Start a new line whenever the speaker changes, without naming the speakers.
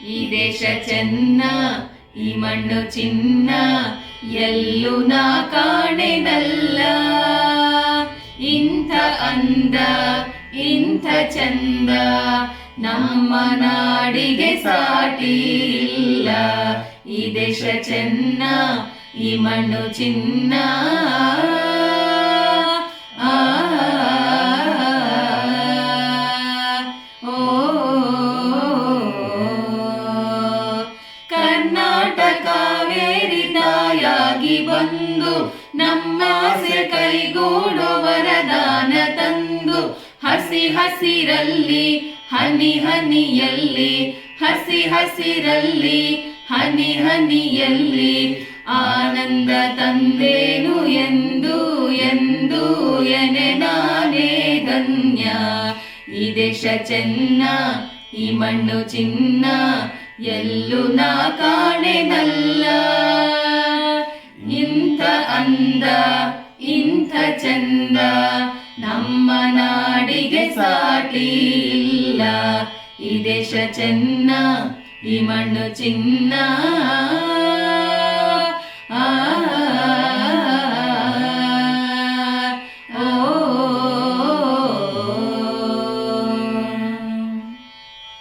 ಈ ದೇಶ ಚೆನ್ನ, ಈ ಮಣ್ಣು ಚಿನ್ನ, ಎಲ್ಲೂ ನಾ ಕಾಣೆನಲ್ಲ. ಇಂಥ ಅಂದ, ಇಂಥ ಚಂದ, ನಮ್ಮ ನಾಡಿಗೆ ಸಾಟಿ ಇಲ್ಲ. ಈ ದೇಶ ಚೆನ್ನ, ಈ ಮಣ್ಣು ಚಿನ್ನ. ಕರ್ನಾಟಕ ಕಾವೇರಿ ತಾಯಾಗಿ ಬಂದು ನಮ್ಮಾಸೆ ಕೈಗೂಡೋ ವರದಾನ ತಂದು, ಹಸಿ ಹಸಿರಲ್ಲಿ ಹನಿ ಹನಿಯಲ್ಲಿ, ಹಸಿ ಹಸಿರಲ್ಲಿ ಹನಿ ಹನಿಯಲ್ಲಿ ಆನಂದ ತಂದೇನು ಎಂದು ಎಂದು ಎನೆ ನಾನೇ ಧನ್ಯ. ಈ ದೇಶ ಚೆನ್ನ, ಈ ಮಣ್ಣು ಚಿನ್ನ, ಎಲ್ಲೂ ನಾ ಕಾಣೆನಲ್ಲ. ಇಂಥ ಅಂದ, ಇಂಥ ಚಂದ, ನಮ್ಮ ನಾಡಿಗೆ ಸಾಟಿ ಇಲ್ಲ. ಈ ದೇಶ ಚೆನ್ನ, ಈ ಮಣ್ಣು ಚಿನ್ನ.